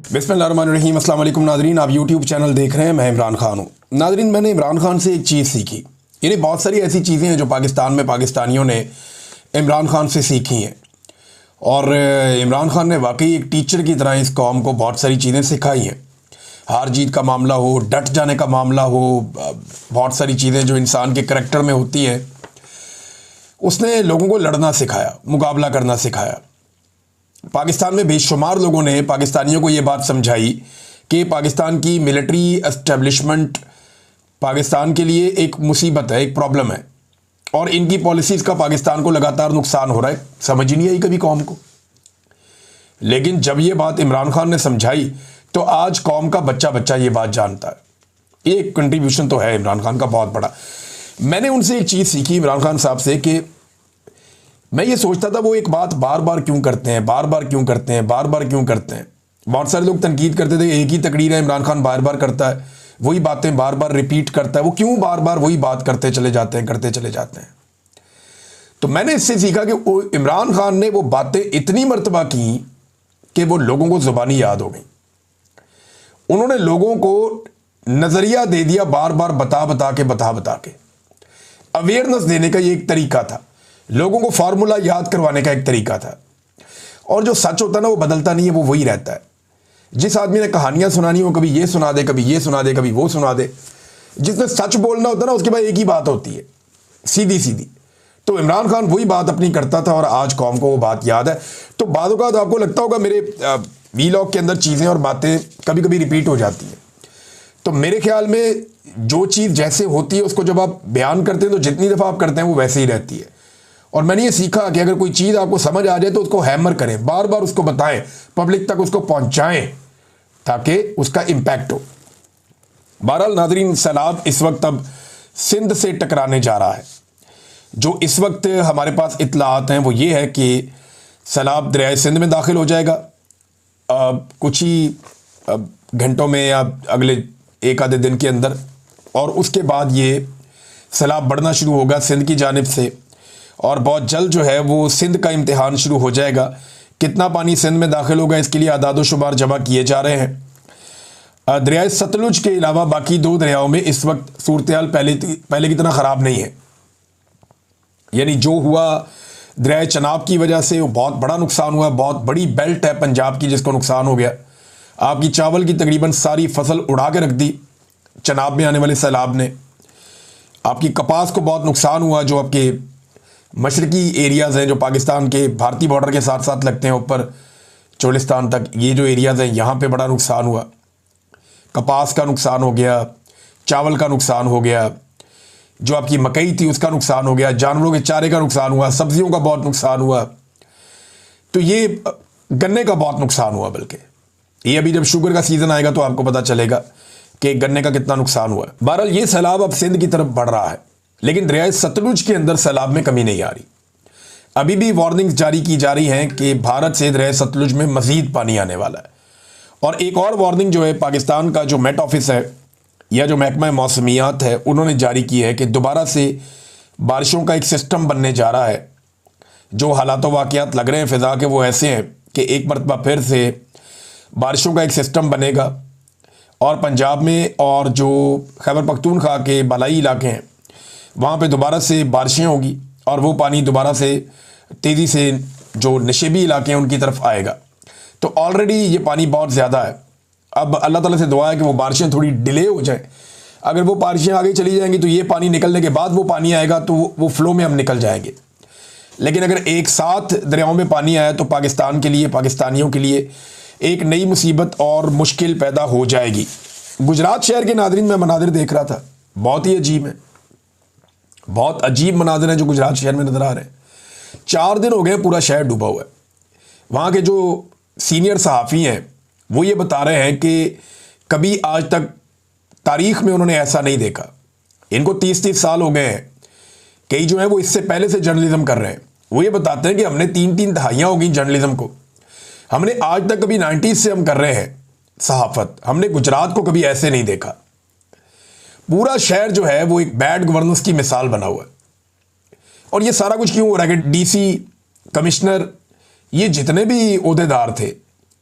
बिस्मिल्लाहिर्रहमानिर्रहीम। अस्सलाम वालेकुम नादरीन, आप यूट्यूब चैनल देख रहे हैं। मैं इमरान खान हूँ। नादरीन, मैंने इमरान खान से एक चीज़ सीखी। यानी बहुत सारी ऐसी चीज़ें हैं जो पाकिस्तान में पाकिस्तानियों ने इमरान खान से सीखी हैं, और इमरान खान ने वाकई एक टीचर की तरह इस कौम को बहुत सारी चीज़ें सिखाई हैं। हार जीत का मामला हो, डट जाने का मामला हो, बहुत सारी चीज़ें जो इंसान के करैक्टर में होती हैं, उसने लोगों को लड़ना सिखाया, मुकाबला करना सिखाया। पाकिस्तान में बेशुमार लोगों ने पाकिस्तानियों को ये बात समझाई कि पाकिस्तान की मिलिट्री एस्टेब्लिशमेंट पाकिस्तान के लिए एक मुसीबत है, एक प्रॉब्लम है, और इनकी पॉलिसीज़ का पाकिस्तान को लगातार नुकसान हो रहा है। समझ ही नहीं आई कभी कौम को। लेकिन जब ये बात इमरान खान ने समझाई तो आज कौम का बच्चा बच्चा ये बात जानता है। एक कंट्रीब्यूशन तो है इमरान खान का बहुत बड़ा। मैंने उनसे एक चीज़ सीखी, इमरान खान साहब से, कि मैं ये सोचता था वो एक बात बार बार क्यों करते हैं, बार बार क्यों करते हैं, बार बार क्यों करते हैं। बहुत सारे लोग तनकीद करते थे, एक ही तकरीर है, इमरान खान बार बार करता है, वही बातें बार बार रिपीट करता है, वो क्यों बार बार वही बात करते चले जाते हैं, करते चले जाते हैं। तो मैंने इससे सीखा कि इमरान खान ने वो बातें इतनी मर्तबा की कि वो लोगों को ज़ुबानी याद हो गई। उन्होंने लोगों को नज़रिया दे दिया, बार बार बता बता के। अवेयरनेस देने का ये एक तरीका था, लोगों को फार्मूला याद करवाने का एक तरीका था। और जो सच होता है ना, वो बदलता नहीं है, वो वही रहता है। जिस आदमी ने कहानियां सुनानी हो, कभी ये सुना दे, कभी ये सुना दे, कभी वो सुना दे। जिसने सच बोलना होता है ना, उसके बाद एक ही बात होती है, सीधी सीधी। तो इमरान खान वही बात अपनी करता था, और आज कौम को वो बात याद है। तो बाद औक़ात आपको लगता होगा मेरे वीलॉग के अंदर चीज़ें और बातें कभी कभी रिपीट हो जाती हैं। तो मेरे ख्याल में जो चीज़ जैसे होती है उसको जब आप बयान करते हैं तो जितनी दफ़ा आप करते हैं वो वैसे ही रहती है। और मैंने ये सीखा कि अगर कोई चीज़ आपको समझ आ जाए तो उसको हैमर करें, बार बार उसको बताएं, पब्लिक तक उसको पहुंचाएं, ताकि उसका इम्पैक्ट हो। बहरहाल नाज़रीन, सैलाब इस वक्त अब सिंध से टकराने जा रहा है। जो इस वक्त हमारे पास इत्तलात हैं वो ये है कि सैलाब दरियाए सिंध में दाखिल हो जाएगा कुछ ही घंटों में या अगले एक आधे दिन के अंदर, और उसके बाद ये सैलाब बढ़ना शुरू होगा सिंध की जानिब से, और बहुत जल्द जो है वो सिंध का इम्तिहान शुरू हो जाएगा। कितना पानी सिंध में दाखिल होगा इसके लिए आदाद शुमार जमा किए जा रहे हैं। दरियाए सतलुज के अलावा बाकी दो दरियाओं में इस वक्त सूरत हाल पहले की तरह ख़राब नहीं है। यानी जो हुआ दरियाए चनाब की वजह से वो बहुत बड़ा नुकसान हुआ। बहुत बड़ी बेल्ट है पंजाब की जिसको नुकसान हो गया। आपकी चावल की तकरीबन सारी फसल उड़ा के रख दी चनाब में आने वाले सैलाब ने। आपकी कपास को बहुत नुकसान हुआ। जो आपके मशरकी एरियाज़ हैं जो पाकिस्तान के भारतीय बॉर्डर के साथ साथ लगते हैं ऊपर चोलिस्तान तक, ये जो एरियाज़ हैं यहाँ पे बड़ा नुकसान हुआ। कपास का नुकसान हो गया, चावल का नुकसान हो गया, जो आपकी मकई थी उसका नुकसान हो गया, जानवरों के चारे का नुकसान हुआ, सब्जियों का बहुत नुकसान हुआ। तो ये गन्ने का बहुत नुकसान हुआ। बल्कि ये अभी जब शुगर का सीज़न आएगा तो आपको पता चलेगा कि गन्ने का कितना नुकसान हुआ। बहरहाल ये सैलाब अब सिंध की तरफ बढ़ रहा है, लेकिन दरियाए सतलुज के अंदर सैलाब में कमी नहीं आ रही। अभी भी वार्निंग्स जारी की जा रही हैं कि भारत से दरियाए सतलुज में मज़ीद पानी आने वाला है। और एक और वार्निंग जो है पाकिस्तान का जो मेट ऑफिस है या जो महकमा मौसमियात है उन्होंने जारी की है कि दोबारा से बारिशों का एक सिस्टम बनने जा रहा है। जो हालात वाक़यात लग रहे हैं फ़िज़ा के वो ऐसे हैं कि एक मरतबा फिर से बारिशों का एक सिस्टम बनेगा, और पंजाब में और जो खैबर पख्तूनख्वा के बालाई इलाके हैं वहाँ पे दोबारा से बारिशें होगी, और वो पानी दोबारा से तेज़ी से जो नशेबी इलाके हैं उनकी तरफ आएगा। तो ऑलरेडी ये पानी बहुत ज़्यादा है। अब अल्लाह ताला से दुआ है कि वो बारिशें थोड़ी डिले हो जाए। अगर वो बारिशें आगे चली जाएंगी तो ये पानी निकलने के बाद वो पानी आएगा तो वो फ़्लो में हम निकल जाएंगे। लेकिन अगर एक साथ दरियाओं में पानी आया तो पाकिस्तान के लिए, पाकिस्तानियों के लिए एक नई मुसीबत और मुश्किल पैदा हो जाएगी। गुजरात शहर के नादरीन मैं मनाजिर देख रहा था, बहुत ही अजीब है, बहुत अजीब मनाजिर हैं जो गुजरात शहर में नज़र आ रहे हैं। 4 दिन हो गए पूरा शहर डूबा हुआ है। वहाँ के जो सीनियर सहाफ़ी हैं वो ये बता रहे हैं कि कभी आज तक तारीख़ में उन्होंने ऐसा नहीं देखा। इनको 30-30 साल हो गए हैं। कई जो हैं वो इससे पहले से जर्नलिज़म कर रहे हैं। वो ये बताते हैं कि हमने 3-3 दहाइयाँ हो गई जर्नलिज़म को, हमने आज तक कभी 90s से हम कर रहे हैं सहाफ़त, हमने गुजरात को कभी ऐसे नहीं देखा। पूरा शहर जो है वो एक बैड गवर्नेंस की मिसाल बना हुआ है। और ये सारा कुछ क्यों हो रहा है कि डीसी, कमिश्नर, ये जितने भी ओहदेदार थे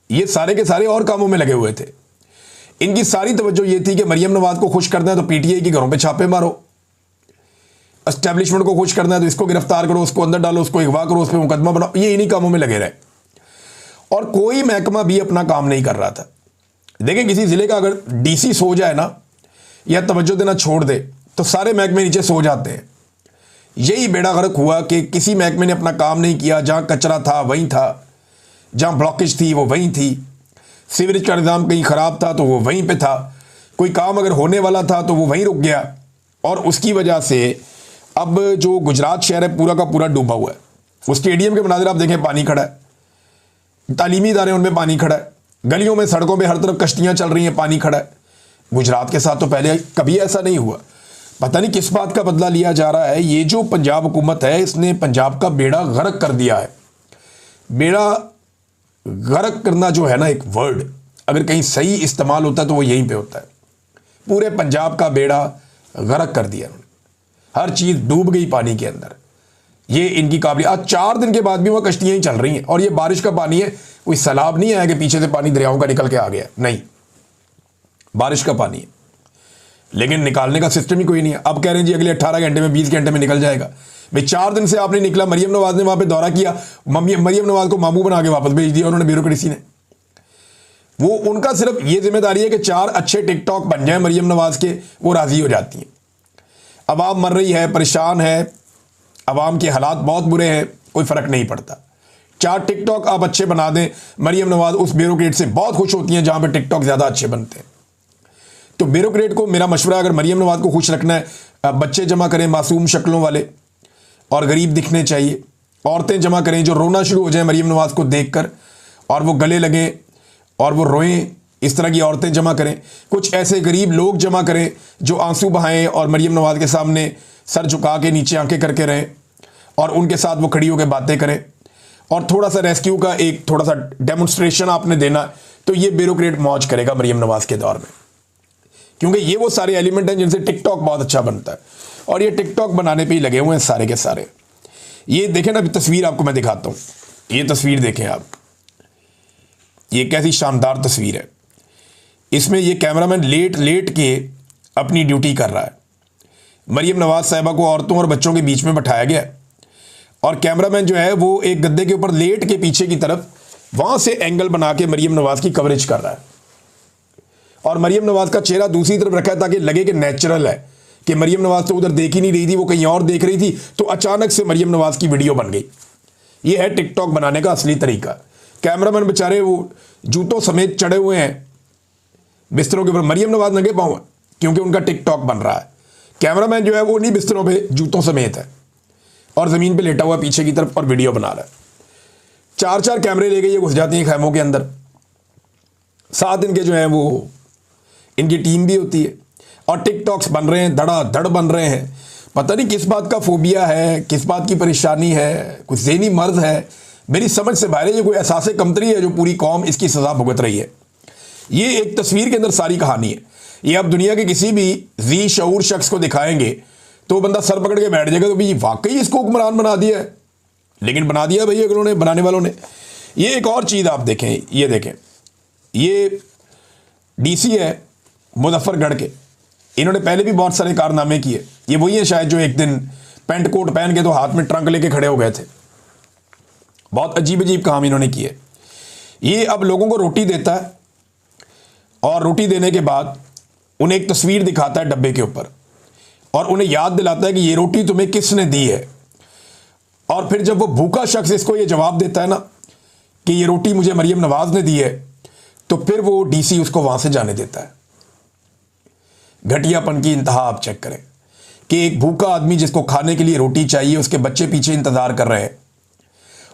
ये सारे के सारे और कामों में लगे हुए थे। इनकी सारी तवज्जो ये थी कि मरियम नवाज को खुश करना है तो पीटीआई के घरों पे छापे मारो, एस्टेब्लिशमेंट को खुश करना है तो इसको गिरफ्तार करो, उसको अंदर डालो, उसको अगवा करो, उस पर मुकदमा बनाओ। ये इन्हीं कामों में लगे रहे और कोई महकमा भी अपना काम नहीं कर रहा था। देखें, किसी जिले का अगर डीसी सो जाए ना या तवज्जो देना छोड़ दे तो सारे महकमे नीचे सो जाते हैं। यही बेड़ा गर्क हुआ कि किसी महकमे ने अपना काम नहीं किया। जहां कचरा था वहीं था, जहां ब्लॉकेज थी वो वहीं थी, सीवरेज का निज़ाम कहीं ख़राब था तो वो वहीं पे था, कोई काम अगर होने वाला था तो वो वहीं रुक गया। और उसकी वजह से अब जो गुजरात शहर है पूरा का पूरा डूबा हुआ है। वो स्टेडियम के मनाज़िर आप देखें, पानी खड़ा है, तालीमी इदारे उनमें पानी खड़ा है, गलियों में सड़कों पे हर तरफ कश्तियाँ चल रही हैं, पानी खड़ा है। गुजरात के साथ तो पहले कभी ऐसा नहीं हुआ। पता नहीं किस बात का बदला लिया जा रहा है। ये जो पंजाब हुकूमत है इसने पंजाब का बेड़ा गर्क कर दिया है। बेड़ा गर्क करना जो है ना, एक वर्ड अगर कहीं सही इस्तेमाल होता है तो वो यहीं पे होता है। पूरे पंजाब का बेड़ा गर्क कर दिया उन्होंने, हर चीज़ डूब गई पानी के अंदर। ये इनकी काबिलियत। आज 4 दिन के बाद भी वह कश्तियाँ ही चल रही हैं और ये बारिश का पानी है, कोई सैलाब नहीं आया कि पीछे से पानी दरियाओं का निकल के आ गया, नहीं, बारिश का पानी है, लेकिन निकालने का सिस्टम ही कोई नहीं है। अब कह रहे हैं जी अगले 18 घंटे में 20 घंटे में निकल जाएगा। भाई 4 दिन से आपने निकला। मरियम नवाज ने वहां पे दौरा किया, मरियम नवाज को मामू बना के वापस भेज दिया उन्होंने, ब्यूरोक्रेसी ने। वो उनका सिर्फ ये जिम्मेदारी है कि 4 अच्छे टिकटॉक बन जाए मरियम नवाज के, वो राजी हो जाती हैं। अवाम मर रही है, परेशान है, अवाम के हालात बहुत बुरे हैं, कोई फ़र्क नहीं पड़ता। 4 टिकटॉक आप अच्छे बना दें, मरियम नवाज उस ब्यूरोक्रेट से बहुत खुश होती हैं जहां पर टिकटॉक ज़्यादा अच्छे बनते हैं। तो ब्यूरोक्रेट को मेरा मशवरा है, अगर मरियम नवाज को खुश रखना है, बच्चे जमा करें मासूम शक्लों वाले और गरीब दिखने चाहिए। औरतें जमा करें जो रोना शुरू हो जाए मरियम नवाज को देखकर और वो गले लगें और वो रोएं, इस तरह की औरतें जमा करें। कुछ ऐसे गरीब लोग जमा करें जो आंसू बहाएं और मरियम नवाज के सामने सर झुका के नीचे आंखें करके रहें और उनके साथ वो खड़ी होकर बातें करें। और थोड़ा सा रेस्क्यू का एक थोड़ा सा डेमोन्स्ट्रेशन आपने देना, तो ये ब्यूरोक्रेट मौज करेगा मरियम नवाज के दौर में, क्योंकि ये वो सारे एलिमेंट हैं जिनसे टिकटॉक बहुत अच्छा बनता है और ये टिकटॉक बनाने पे ही लगे हुए हैं सारे के सारे। ये देखें ना, तस्वीर आपको मैं दिखाता हूँ, ये तस्वीर देखें आप, ये कैसी शानदार तस्वीर है। इसमें ये कैमरामैन लेट लेट के अपनी ड्यूटी कर रहा है। मरियम नवाज साहिबा को औरतों और बच्चों के बीच में बैठाया गया है और कैमरामैन जो है वो एक गद्दे के ऊपर लेट के पीछे की तरफ वहाँ से एंगल बना के मरियम नवाज की कवरेज कर रहा है और मरियम नवाज का चेहरा दूसरी तरफ रखा है ताकि लगे कि नेचुरल है, कि मरियम नवाज तो उधर देख ही नहीं रही थी, वो कहीं और देख रही थी, तो अचानक से मरियम नवाज की वीडियो बन गई। ये है टिकटॉक बनाने का असली तरीका। कैमरामैन बेचारे वो जूतों समेत चढ़े हुए हैं बिस्तरों के ऊपर, मरियम नवाज नंगे पाँव है क्योंकि उनका टिकटॉक बन रहा है। कैमरामैन जो है वो नहीं बिस्तरों पे, जूतों समेत है और ज़मीन पे लेटा हुआ पीछे की तरफ और वीडियो बना रहा है। 4-4 कैमरे ले गए, ये घुस जाती हैं खैमों के अंदर। 7 इनके जो है वो इनकी टीम भी होती है और टिकटॉक्स बन रहे हैं, धड़ाधड़ बन रहे हैं। पता नहीं किस बात का फोबिया है, किस बात की परेशानी है, कुछ ज़हनी मर्ज है, मेरी समझ से बाहर है। ये कोई एहसास कमतरी है जो पूरी कौम इसकी सज़ा भुगत रही है। ये एक तस्वीर के अंदर सारी कहानी है। ये आप दुनिया के किसी भी जी शऊर शख्स को दिखाएंगे तो बंदा सर पकड़ के बैठ जाएगा कि भाई वाकई इसको हुक्मरान बना दिया है। लेकिन बना दिया भाई अगलों ने, बनाने वालों ने। ये एक और चीज़ आप देखें, ये देखें, ये डीसी है मुजफ्फरगढ़ के, इन्होंने पहले भी बहुत सारे कारनामे किए। ये वही है शायद जो एक दिन पेंट कोट पहन के तो हाथ में ट्रंक लेके खड़े हो गए थे। बहुत अजीब अजीब काम इन्होंने किए। ये अब लोगों को रोटी देता है और रोटी देने के बाद उन्हें एक तस्वीर दिखाता है डब्बे के ऊपर और उन्हें याद दिलाता है कि ये रोटी तुम्हें किसने दी है। और फिर जब वो भूखा शख्स इसको ये जवाब देता है ना कि ये रोटी मुझे मरियम नवाज ने दी है, तो फिर वो डीसी उसको वहां से जाने देता है। घटियापन की इंतहा आप चेक करें कि एक भूखा आदमी जिसको खाने के लिए रोटी चाहिए, उसके बच्चे पीछे इंतजार कर रहे हैं,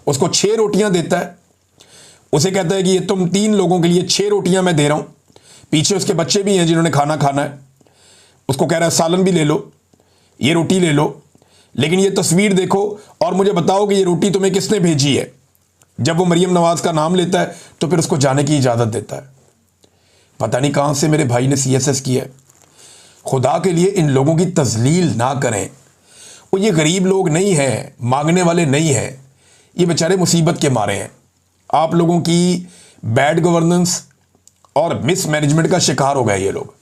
उसको 6 रोटियां देता है। उसे कहता है कि ये तुम 3 लोगों के लिए 6 रोटियां मैं दे रहा हूं, पीछे उसके बच्चे भी हैं जिन्होंने खाना खाना है। उसको कह रहा है सालन भी ले लो, ये रोटी ले लो, लेकिन ये तस्वीर देखो और मुझे बताओ कि ये रोटी तुम्हें किसने भेजी है। जब वो मरियम नवाज का नाम लेता है तो फिर उसको जाने की इजाज़त देता है। पता नहीं कहाँ से मेरे भाई ने CSS किया है। खुदा के लिए इन लोगों की तजलील ना करें। वो ये गरीब लोग नहीं हैं, मांगने वाले नहीं हैं, ये बेचारे मुसीबत के मारे हैं। आप लोगों की बैड गवर्नेंस और मिसमैनेजमेंट का शिकार हो गए ये लोग।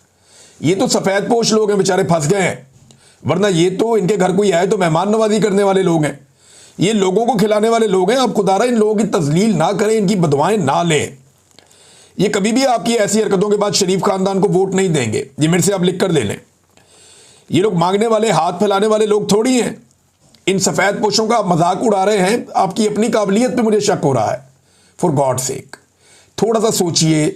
ये तो सफ़ेद पोश लोग हैं, बेचारे फंस गए हैं, वरना ये तो इनके घर कोई आए तो मेहमान नवाजी करने वाले लोग हैं, ये लोगों को खिलाने वाले लोग हैं। आप खुदारा इन लोगों की तजलील ना करें, इनकी बदवाएं ना लें। ये कभी भी आपकी ऐसी हरकतों के बाद शरीफ खानदान को वोट नहीं देंगे, ये मेरे से आप लिख कर ले लें। ये लोग मांगने वाले, हाथ फैलाने वाले लोग थोड़ी हैं। इन सफ़ेद पोशों का आप मजाक उड़ा रहे हैं, आपकी अपनी काबिलियत पे मुझे शक हो रहा है। फॉर गॉड सेक थोड़ा सा सोचिए,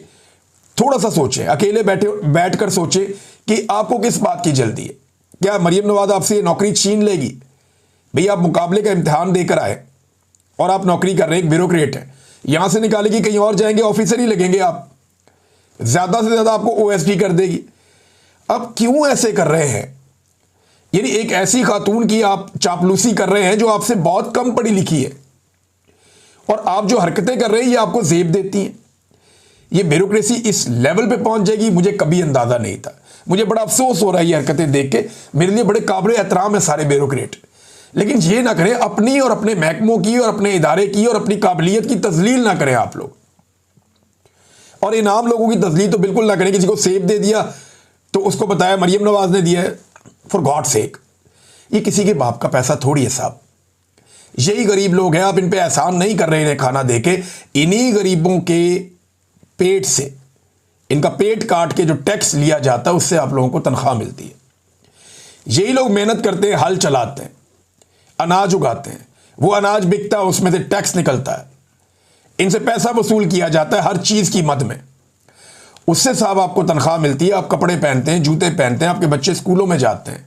थोड़ा सा सोचें, अकेले बैठ कर सोचें कि आपको किस बात की जल्दी है। क्या मरियम नवाज आपसे नौकरी छीन लेगी? भैया आप मुकाबले का इम्तिहान देकर आए और आप नौकरी कर रहे हैं, एक ब्यूरोक्रेट है, यहां से निकालेगी, कहीं और जाएंगे, ऑफिसर ही लगेंगे आप, ज्यादा से ज्यादा आपको ओएसडी कर देगी। अब क्यों ऐसे कर रहे हैं? यानी एक ऐसी खातून की आप चापलूसी कर रहे हैं जो आपसे बहुत कम पढ़ी लिखी है, और आप जो हरकतें कर रहे हैं ये आपको जेब देती हैं। ये ब्यूरोक्रेसी इस लेवल पे पहुंच जाएगी, मुझे कभी अंदाजा नहीं था। मुझे बड़ा अफसोस हो रहा है ये हरकतें देख के, मेरे लिए बड़े काबिल एहतराम है सारे ब्यूरोक्रेट, लेकिन ये ना करें, अपनी और अपने महकमों की और अपने इदारे की और अपनी काबिलियत की तजलील ना करें आप लोग। और इन आम लोगों की तजलील तो बिल्कुल ना करें। किसी को सेब दे दिया तो उसको बताया मरियम नवाज ने दिया है। फॉर गॉड सेक, ये किसी के बाप का पैसा थोड़ी है साहब। यही गरीब लोग हैं, आप इन पे एहसान नहीं कर रहे इन्हें खाना देके। इन्हीं गरीबों के पेट से, इनका पेट काट के जो टैक्स लिया जाता है उससे आप लोगों को तनख्वाह मिलती है। यही लोग मेहनत करते हैं, हल चलाते हैं, अनाज उगाते हैं, वो अनाज बिकता है, उसमें से टैक्स निकलता है, इनसे पैसा वसूल किया जाता है हर चीज की मद में, उससे साहब आपको तनख्वाह मिलती है। आप कपड़े पहनते हैं, जूते पहनते हैं, आपके बच्चे स्कूलों में जाते हैं,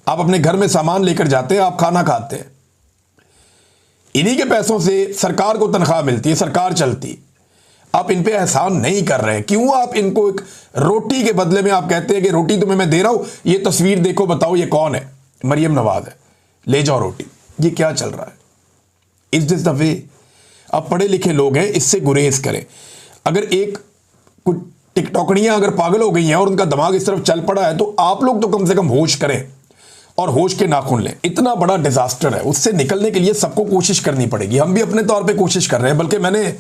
आप अपने घर में सामान लेकर जाते हैं, आप खाना खाते हैं, इन्हीं के पैसों से सरकार को तनख्वाह मिलती है, सरकार चलती। आप इन पे एहसान नहीं कर रहे हैं। क्यों आप इनको एक रोटी के बदले में आप कहते हैं कि रोटी तुम्हें मैं दे रहा हूं, ये तस्वीर देखो, बताओ ये कौन है? मरियम नवाज है, ले जाओ रोटी। ये क्या चल रहा है? Is this the way? आप पढ़े लिखे लोग हैं, इससे गुरेज करें। अगर एक कुछ टिकटॉकड़ियां अगर पागल हो गई हैं और उनका दिमाग इस तरफ चल पड़ा है, तो आप लोग तो कम से कम होश करें और होश के नाखून लें। इतना बड़ा डिजास्टर है, उससे निकलने के लिए सबको कोशिश करनी पड़ेगी। हम भी अपने तौर पे कोशिश कर रहे हैं, बल्कि मैंने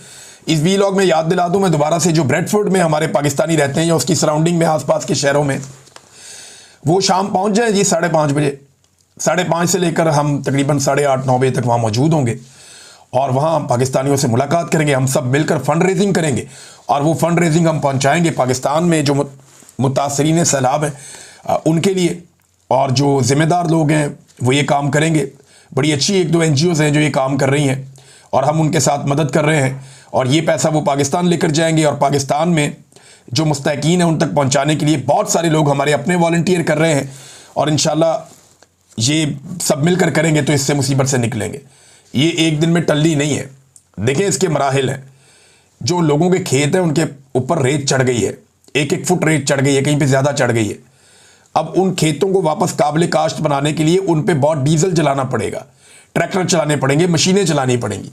इस वीलॉग में याद दिला दूं मैं दोबारा से, जो ब्रेडफोर्ड में हमारे पाकिस्तानी रहते हैं या उसकी सराउंडिंग में आसपास के शहरों में, वो शाम पहुंच जाए जी 5:30 बजे। 5:30 से लेकर हम तकरीबन 8:30-9 बजे तक वहाँ मौजूद होंगे और वहाँ पाकिस्तानियों से मुलाकात करेंगे। हम सब मिलकर फंड रेजिंग करेंगे और वो फंड रेजिंग हम पहुँचाएंगे पाकिस्तान में जो मुतासरीन सैलाब हैं उनके लिए, और जो ज़िम्मेदार लोग हैं वो ये काम करेंगे। बड़ी अच्छी 1-2 NGOs हैं जो ये काम कर रही हैं और हम उनके साथ मदद कर रहे हैं, और ये पैसा वो पाकिस्तान लेकर जाएंगे और पाकिस्तान में जो मुस्तहकीन है उन तक पहुंचाने के लिए बहुत सारे लोग हमारे अपने वॉलंटियर कर रहे हैं, और इंशाल्लाह ये सब मिलकर करेंगे तो इससे मुसीबत से निकलेंगे। ये एक दिन में टल्ली नहीं है। देखें इसके मराहिल हैं। जो लोगों के खेत हैं उनके ऊपर रेत चढ़ गई है, 1-1 फुट रेत चढ़ गई है, कहीं पे ज़्यादा चढ़ गई है। अब उन खेतों को वापस काबिल काश्त बनाने के लिए उन पे बहुत डीजल जलाना पड़ेगा, ट्रैक्टर चलाने पड़ेंगे, मशीनें चलानी पड़ेंगी।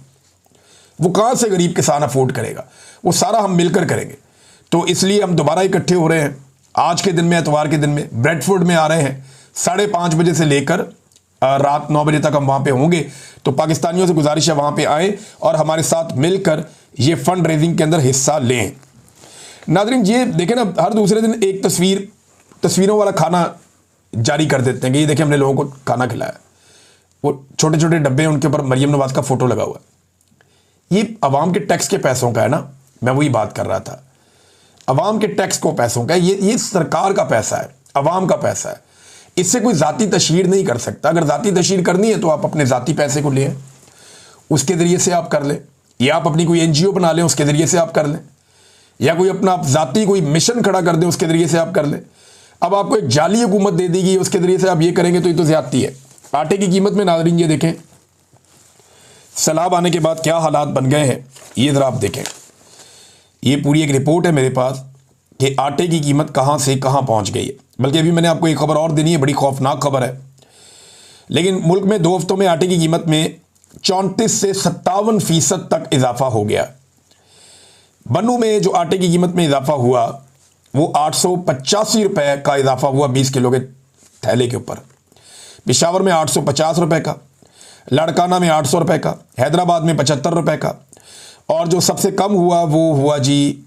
वो कहाँ से गरीब किसान अफोर्ड करेगा? वो सारा हम मिलकर करेंगे। तो इसलिए हम दोबारा इकट्ठे हो रहे हैं आज के दिन में, एतवार के दिन में ब्रेडफोर्ड में आ रहे हैं। 5:30 बजे से लेकर रात 9 बजे तक हम वहाँ पे होंगे। तो पाकिस्तानियों से गुजारिश है वहाँ पे आए और हमारे साथ मिलकर ये फंड रेजिंग के अंदर हिस्सा लें। नाज़रीन ये देखें ना, हर दूसरे दिन एक तस्वीरों वाला खाना जारी कर देते हैं कि ये देखें हमने लोगों को खाना खिलाया। वो छोटे छोटे डब्बे हैं, उनके ऊपर मरियम नवाज का फोटो लगा हुआ है। ये अवाम के टैक्स के पैसों का है ना, मैं वही बात कर रहा था। अवाम के टैक्स को पैसों का, ये सरकार का पैसा है, अवाम का पैसा है। इससे कोई ज़ाती तशहीर नहीं कर सकता। अगर ज़ाती तशहीर करनी है तो आप अपने ज़ाती पैसे को लें, उसके ज़रिए से आप कर लें, या आप अपनी कोई NGO बना लें, उसके ज़रिए से आप कर लें, या कोई अपना ज़ाती कोई मिशन खड़ा कर दें, उसके ज़रिए से आप कर लें। अब आपको एक जाली हुकूमत दे देगी, उसके ज़रिए से आप ये करेंगे तो ये तो ज़्यादती है। आटे की कीमत में नाज़रीन ये देखें सैलाब आने के बाद क्या हालात बन गए हैं, ये ज़रा आप देखें। ये पूरी एक रिपोर्ट है मेरे पास कि आटे की कीमत कहाँ से कहाँ पहुँच गई है। बल्कि अभी मैंने आपको एक खबर और देनी है, बड़ी खौफनाक खबर है। लेकिन मुल्क में 2 हफ्तों में आटे की कीमत में 34 से 57% तक इजाफा हो गया। बन्नू में जो आटे की कीमत में इजाफा हुआ वो 885 रुपये का इजाफा हुआ 20 किलो के थैले के ऊपर। पेशावर में 850 रुपये का, लड़काना में 800 रुपये का, हैदराबाद में 75 रुपये का, और जो सबसे कम हुआ वो हुआ जी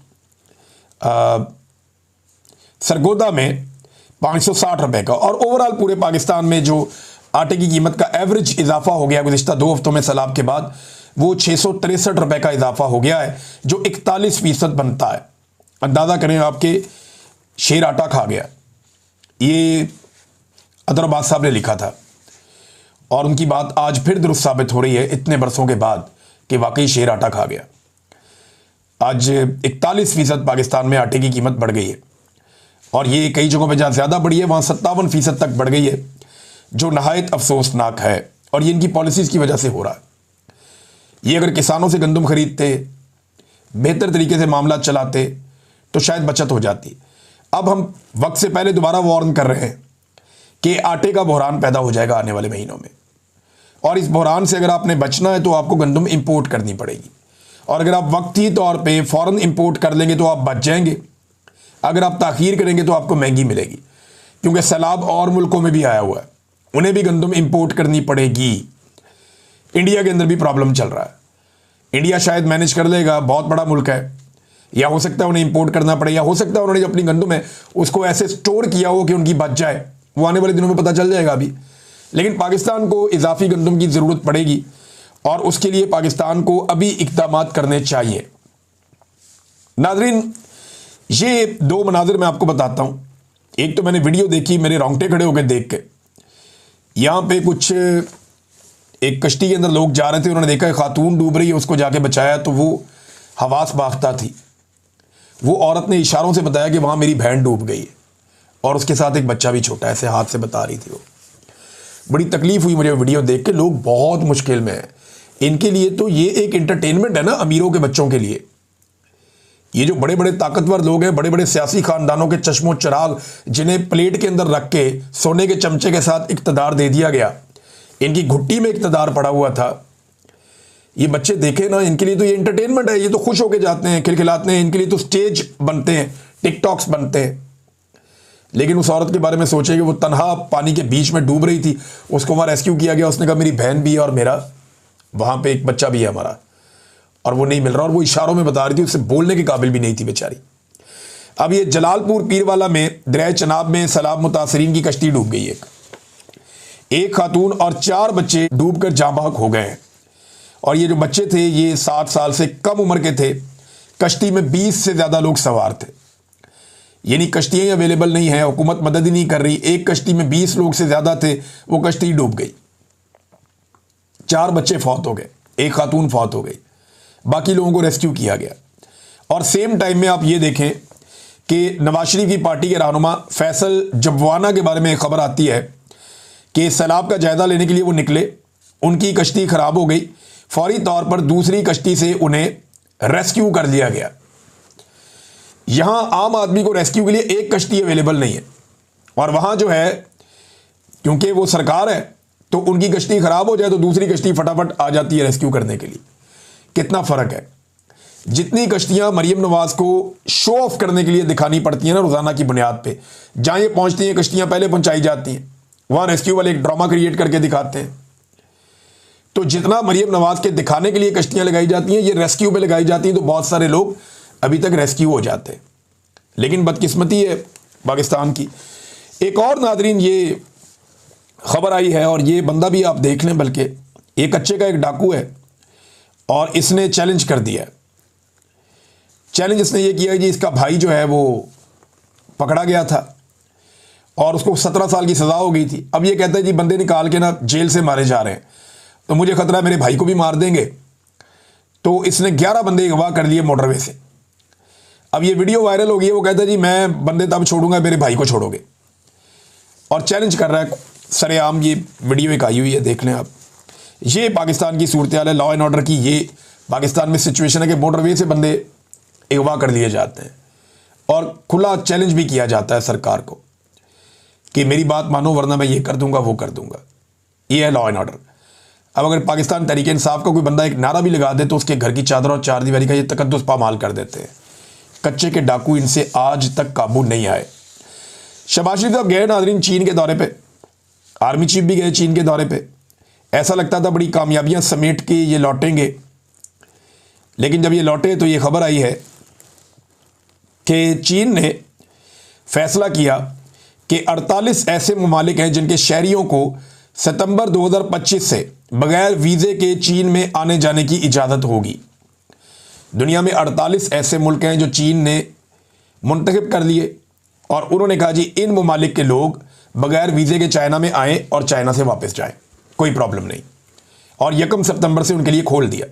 सरगोदा में 560 रुपए का। और ओवरऑल पूरे पाकिस्तान में जो आटे की कीमत का एवरेज इजाफा हो गया गुज़िश्ता 2 हफ्तों में सैलाब के बाद, वो 663 रुपए का इजाफा हो गया है, जो 41% बनता है। अंदाज़ा करें, आपके शेर आटा खा गया। ये अदरबाज साहब ने लिखा था और उनकी बात आज फिर दुरुस्त साबित हो रही है इतने बरसों के बाद कि वाकई शेर आटा खा गया। आज 41% पाकिस्तान में आटे की कीमत बढ़ गई है और ये कई जगहों पे जहाँ ज़्यादा बढ़ी है वहाँ 57% तक बढ़ गई है, जो नहायत अफसोसनाक है। और ये इनकी पॉलिसीज़ की वजह से हो रहा है। ये अगर किसानों से गंदम खरीदते, बेहतर तरीके से मामला चलाते तो शायद बचत हो जाती। अब हम वक्त से पहले दोबारा वार्न कर रहे हैं कि आटे का बहरान पैदा हो जाएगा आने वाले महीनों में, और इस बहरान से अगर आपने बचना है तो आपको गंदम इंपोर्ट करनी पड़ेगी। और अगर आप वक्ती तौर पे फ़ौरन इंपोर्ट कर लेंगे तो आप बच जाएंगे, अगर आप ताख़ीर करेंगे तो आपको महंगी मिलेगी, क्योंकि सैलाब और मुल्कों में भी आया हुआ है, उन्हें भी गंदम इंपोर्ट करनी पड़ेगी। इंडिया के अंदर भी प्रॉब्लम चल रहा है। इंडिया शायद मैनेज कर लेगा, बहुत बड़ा मुल्क है, या हो सकता है उन्हें इंपोर्ट करना पड़े, या हो सकता है उन्होंने जो अपनी गंदम है उसको ऐसे स्टोर किया हो कि उनकी बच जाए, वो आने वाले दिनों में पता चल जाएगा अभी। लेकिन पाकिस्तान को इजाफी गंदम की ज़रूरत पड़ेगी और उसके लिए पाकिस्तान को अभी इक़दाम करने चाहिए। नाज़रीन, ये 2 मनाज़िर मैं आपको बताता हूँ। एक तो मैंने वीडियो देखी, मेरे रोंगटे खड़े हो गए देख के। यहाँ पे कुछ एक कश्ती के अंदर लोग जा रहे थे, उन्होंने देखा खातून डूब रही है, उसको जाके बचाया तो वो हवास बाख्ता थी। वो औरत ने इशारों से बताया कि वहाँ मेरी बहन डूब गई है और उसके साथ एक बच्चा भी छोटा, ऐसे हाथ से बता रही थी वो। बड़ी तकलीफ हुई मुझे वीडियो देख के। लोग बहुत मुश्किल में हैं। इनके लिए तो ये एक एंटरटेनमेंट है ना, अमीरों के बच्चों के लिए। ये जो बड़े बड़े ताकतवर लोग हैं, बड़े बड़े सियासी खानदानों के चश्मो चिराग, जिन्हें प्लेट के अंदर रख के सोने के चमचे के साथ इक़्तिदार दे दिया गया, इनकी घुट्टी में इक़्तिदार पड़ा हुआ था, ये बच्चे देखे ना, इनके लिए तो ये एंटरटेनमेंट है। ये तो खुश होके जाते हैं, खिलखिलाते हैं, इनके लिए तो स्टेज बनते हैं, टिकटॉक्स बनते हैं। लेकिन उस औरत के बारे में सोचे कि वो तनहा पानी के बीच में डूब रही थी, उसको वहाँ रेस्क्यू किया गया। उसने कहा मेरी बहन भी है और मेरा वहाँ पे एक बच्चा भी है हमारा, और वो नहीं मिल रहा। और वो इशारों में बता रही थी, उससे बोलने के काबिल भी नहीं थी बेचारी। अब ये जलालपुर पीरवाला में दरिया चनाब में सैलाब मुतासरीन की कश्ती डूब गई। एक खातून और 4 बच्चे डूबकर जाँ बहक हो गए हैं। और ये जो बच्चे थे ये 7 साल से कम उम्र के थे। कश्ती में 20 से ज़्यादा लोग सवार थे, यानी कश्तियाँ अवेलेबल नहीं हैं, हुकूमत मदद ही नहीं कर रही। एक कश्ती में 20 लोग से ज़्यादा थे, वो कश्ती डूब गई। 4 बच्चे फौत हो गए, एक खातून फौत हो गई, बाकी लोगों को रेस्क्यू किया गया। और सेम टाइम में आप ये देखें कि नवाज शरीफ की पार्टी के रहनुमा फैसल जबवाना के बारे में एक खबर आती है कि सैलाब का जायज़ा लेने के लिए वो निकले, उनकी कश्ती ख़राब हो गई, फौरी तौर पर दूसरी कश्ती से उन्हें रेस्क्यू कर लिया गया। यहां आम आदमी को रेस्क्यू के लिए एक कश्ती अवेलेबल नहीं है, और वहां जो है क्योंकि वो सरकार है तो उनकी कश्ती खराब हो जाए तो दूसरी कश्ती फटाफट आ जाती है रेस्क्यू करने के लिए। कितना फ़र्क है। जितनी कश्तियां मरीम नवाज को शो ऑफ करने के लिए दिखानी पड़ती हैं ना रोज़ाना की बुनियाद पे, जहां ये पहुंचती हैं कश्तियां पहले पहुंचाई जाती हैं, वहां रेस्क्यू वाले एक ड्रामा क्रिएट करके दिखाते हैं। तो जितना मरीम नवाज के दिखाने के लिए कश्तियां लगाई जाती हैं, ये रेस्क्यू पे लगाई जाती हैं, तो बहुत सारे लोग अभी तक रेस्क्यू हो जाते हैं। लेकिन बदकिस्मती है पाकिस्तान की। एक और नादरीन ये खबर आई है, और ये बंदा भी आप देख लें, बल्कि एक कच्चे का एक डाकू है और इसने चैलेंज कर दिया। चैलेंज इसने ये किया कि इसका भाई जो है वो पकड़ा गया था और उसको 17 साल की सज़ा हो गई थी। अब ये कहता है जी बंदे निकाल के ना जेल से मारे जा रहे हैं, तो मुझे खतरा है मेरे भाई को भी मार देंगे। तो इसने 11 बंदे अगवा कर लिए मोटरवे से। अब ये वीडियो वायरल हो गई है। वो कहता है जी मैं बंदे तब छोड़ूंगा मेरे भाई को छोड़ोगे, और चैलेंज कर रहा है सरेआम। ये वीडियो एक आई हुई है, देख लें आप। ये पाकिस्तान की सूरत हाल है, लॉ एंड ऑर्डर की। ये पाकिस्तान में सिचुएशन है कि मोटरवे से बंदे अगवा कर लिए जाते हैं और खुला चैलेंज भी किया जाता है सरकार को कि मेरी बात मानो वरना मैं ये कर दूंगा वो कर दूंगा। ये है लॉ एंड ऑर्डर। अब अगर पाकिस्तान तहरीक इंसाफ का कोई बंदा एक नारा भी लगा दे तो उसके घर की चादर और चार दीवारी का ये तकद्दुस पामाल कर देते हैं। कच्चे के डाकू इनसे आज तक काबू नहीं आए। शहबाज शरीफ साहब गए नाज़रीन चीन के दौरे पे, आर्मी चीफ भी गए चीन के दौरे पे। ऐसा लगता था बड़ी कामयाबियां समेट के ये लौटेंगे, लेकिन जब ये लौटे तो ये खबर आई है कि चीन ने फैसला किया कि 48 ऐसे ममालिक हैं जिनके शहरियों को सितंबर 2025 से बगैर वीज़े के चीन में आने जाने की इजाज़त होगी। दुनिया में 48 ऐसे मुल्क हैं जो चीन ने मुंतखब कर लिए और उन्होंने कहा जी इन ममालिक के लोग बगैर वीज़े के चाइना में आएँ और चाइना से वापस जाएं, कोई प्रॉब्लम नहीं। और 1 सितंबर से उनके लिए खोल दिया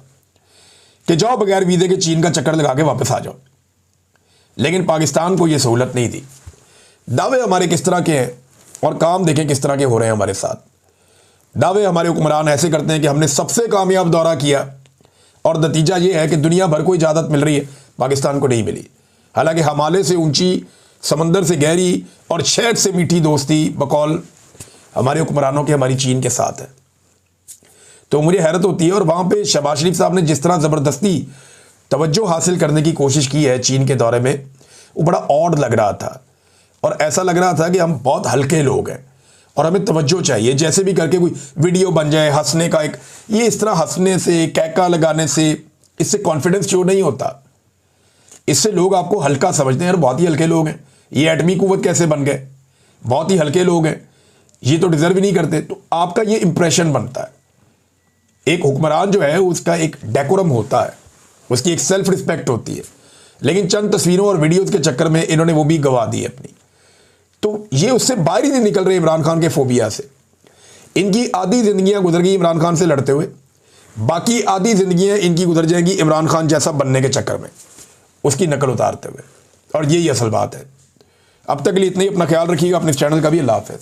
कि जाओ बगैर वीज़े के चीन का चक्कर लगा के वापस आ जाओ। लेकिन पाकिस्तान को यह सहूलत नहीं दी। दावे हमारे किस तरह के हैं और काम देखें किस तरह के हो रहे हैं हमारे साथ। दावे हमारे हुक्मरान ऐसे करते हैं कि हमने सबसे कामयाब दौरा किया और नतीजा ये है कि दुनिया भर को इजाज़त मिल रही है, पाकिस्तान को नहीं मिली। हालांकि हिमालय से ऊंची, समंदर से गहरी और शहद से मीठी दोस्ती बकौल हमारे हुक्मरानों के हमारी चीन के साथ है। तो मुझे हैरत होती है। और वहाँ पे शहबाज शरीफ साहब ने जिस तरह ज़बरदस्ती तवज्जो हासिल करने की कोशिश की है चीन के दौरे में, वो बड़ा ऑड लग रहा था और ऐसा लग रहा था कि हम बहुत हल्के लोग हैं और हमें तवज्जो चाहिए, जैसे भी करके कोई वीडियो बन जाए हंसने का एक, ये इस तरह हंसने से, कैका लगाने से, इससे कॉन्फिडेंस शो नहीं होता। इससे लोग आपको हल्का समझते हैं, यार बहुत ही हल्के लोग हैं, ये एटमी कुव्वत कैसे बन गए, बहुत ही हल्के लोग हैं, ये तो डिजर्व ही नहीं करते। तो आपका ये इंप्रेशन बनता है। एक हुक्मरान जो है उसका एक डेकोरम होता है, उसकी एक सेल्फ रिस्पेक्ट होती है, लेकिन चंद तस्वीरों और वीडियोस के चक्कर में इन्होंने वो भी गवा दी अपनी। तो ये उससे बाहर ही नहीं निकल रहे इमरान खान के फोबिया से। इनकी आधी जिंदगियां गुजर गई इमरान खान से लड़ते हुए, बाकी आधी जिंदगियां इनकी गुजर जाएंगी इमरान खान जैसा बनने के चक्कर में, उसकी नकल उतारते हुए। और यही असल बात है। अब तक के लिए इतना ही। अपना ख्याल रखिएगा, अपने चैनल का भी। अल्लाह हाफ़िज़।